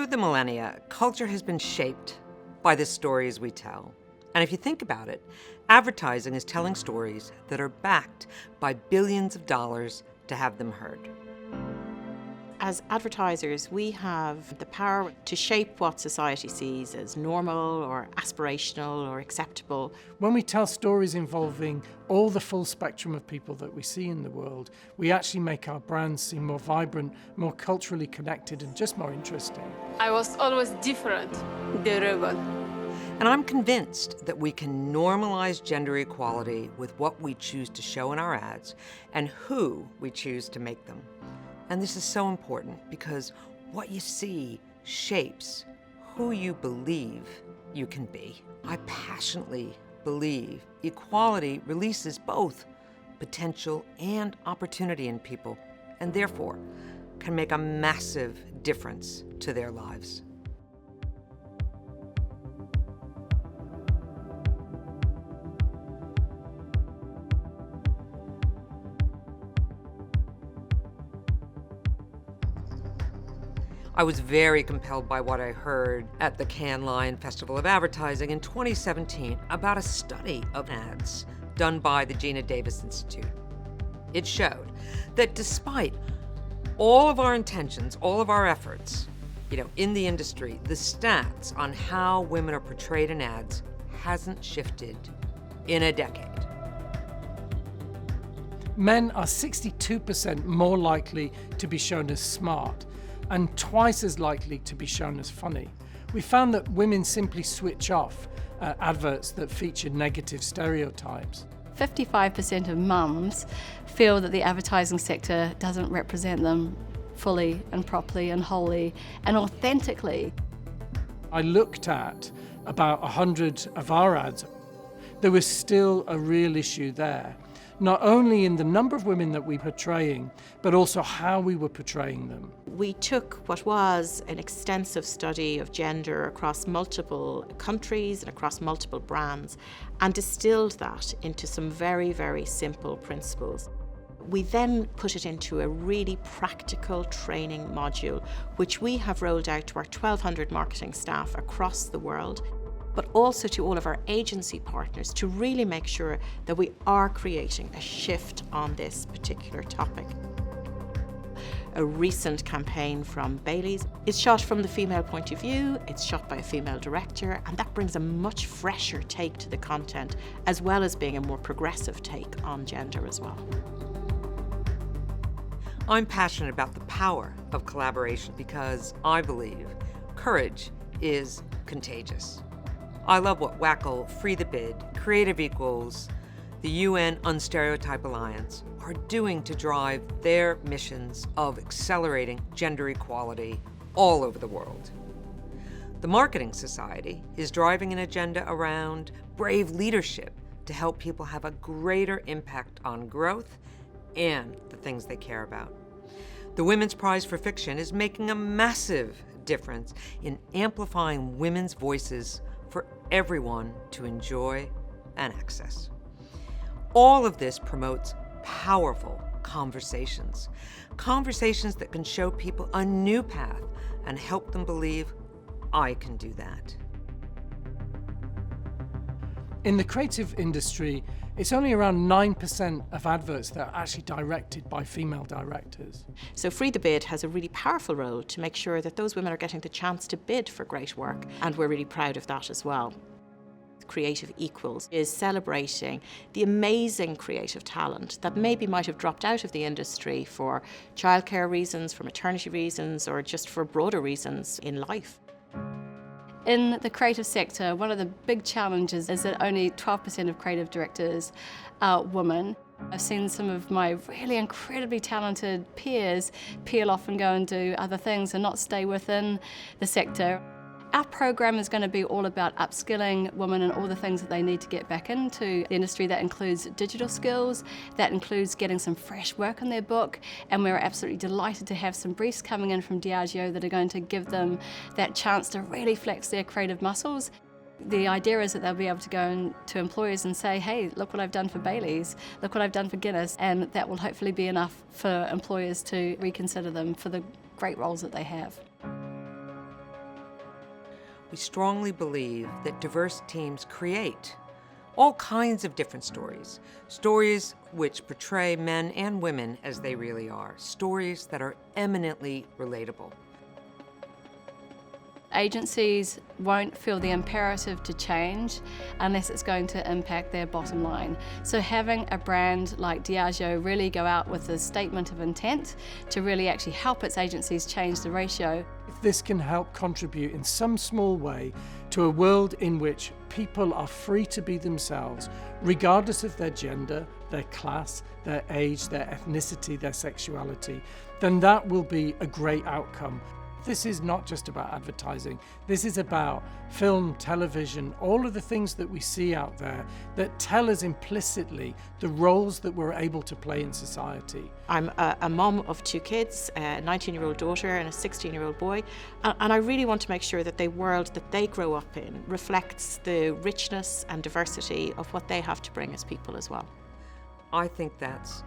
Through the millennia, culture has been shaped by the stories we tell. And if you think about it, advertising is telling stories that are backed by billions of dollars to have them heard. As advertisers, we have the power to shape what society sees as normal or aspirational or acceptable. When we tell stories involving all the full spectrum of people that we see in the world, we actually make our brands seem more vibrant, more culturally connected, and just more interesting. I was always different, the rebel. And I'm convinced that we can normalize gender equality with what we choose to show in our ads and who we choose to make them. And this is so important because what you see shapes who you believe you can be. I passionately believe equality releases both potential and opportunity in people, and therefore can make a massive difference to their lives. I was very compelled by what I heard at the Cannes Lion Festival of Advertising in 2017 about a study of ads done by the Gina Davis Institute. It showed that despite all of our intentions, all of our efforts, in the industry, the stats on how women are portrayed in ads hasn't shifted in a decade. Men are 62% more likely to be shown as smart and twice as likely to be shown as funny. We found that women simply switch off adverts that feature negative stereotypes. 55% of mums feel that the advertising sector doesn't represent them fully and properly and wholly and authentically. I looked at about 100 of our ads. There was still a real issue there, not only in the number of women that we were portraying, but also how we were portraying them. We took what was an extensive study of gender across multiple countries and across multiple brands and distilled that into some very, very simple principles. We then put it into a really practical training module, which we have rolled out to our 1,200 marketing staff across the world, but also to all of our agency partners to really make sure that we are creating a shift on this particular topic. A recent campaign from Bailey's is shot from the female point of view, it's shot by a female director, and that brings a much fresher take to the content, as well as being a more progressive take on gender as well. I'm passionate about the power of collaboration because I believe courage is contagious. I love what WACL, Free the Bid, Creative Equals, the UN Unstereotype Alliance are doing to drive their missions of accelerating gender equality all over the world. The Marketing Society is driving an agenda around brave leadership to help people have a greater impact on growth and the things they care about. The Women's Prize for Fiction is making a massive difference in amplifying women's voices for everyone to enjoy and access. All of this promotes powerful conversations that can show people a new path and help them believe, I can do that. In the creative industry, it's only around 9% of adverts that are actually directed by female directors. So Free the Bid has a really powerful role to make sure that those women are getting the chance to bid for great work, and we're really proud of that as well. Creative Equals is celebrating the amazing creative talent that maybe might have dropped out of the industry for childcare reasons, for maternity reasons, or just for broader reasons in life. In the creative sector, one of the big challenges is that only 12% of creative directors are women. I've seen some of my really incredibly talented peers peel off and go and do other things and not stay within the sector. Our program is going to be all about upskilling women and all the things that they need to get back into the industry. That includes digital skills, that includes getting some fresh work in their book, and we're absolutely delighted to have some briefs coming in from Diageo that are going to give them that chance to really flex their creative muscles. The idea is that they'll be able to go to employers and say, hey, look what I've done for Bailey's, look what I've done for Guinness, and that will hopefully be enough for employers to reconsider them for the great roles that they have. We strongly believe that diverse teams create all kinds of different stories, stories which portray men and women as they really are, stories that are eminently relatable. Agencies won't feel the imperative to change unless it's going to impact their bottom line. So having a brand like Diageo really go out with a statement of intent to really actually help its agencies change the ratio. If this can help contribute in some small way to a world in which people are free to be themselves, regardless of their gender, their class, their age, their ethnicity, their sexuality, then that will be a great outcome. This is not just about advertising. This is about film, television, all of the things that we see out there that tell us implicitly the roles that we're able to play in society. I'm a mum of 2 kids, a 19-year-old daughter and a 16-year-old boy, and I really want to make sure that the world that they grow up in reflects the richness and diversity of what they have to bring as people as well. I think that's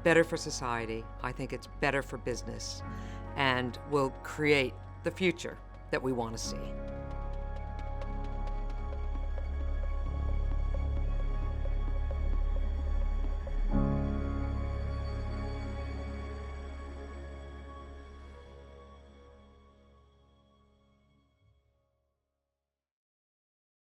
better for society. I think it's better for business, and will create the future that we want to see.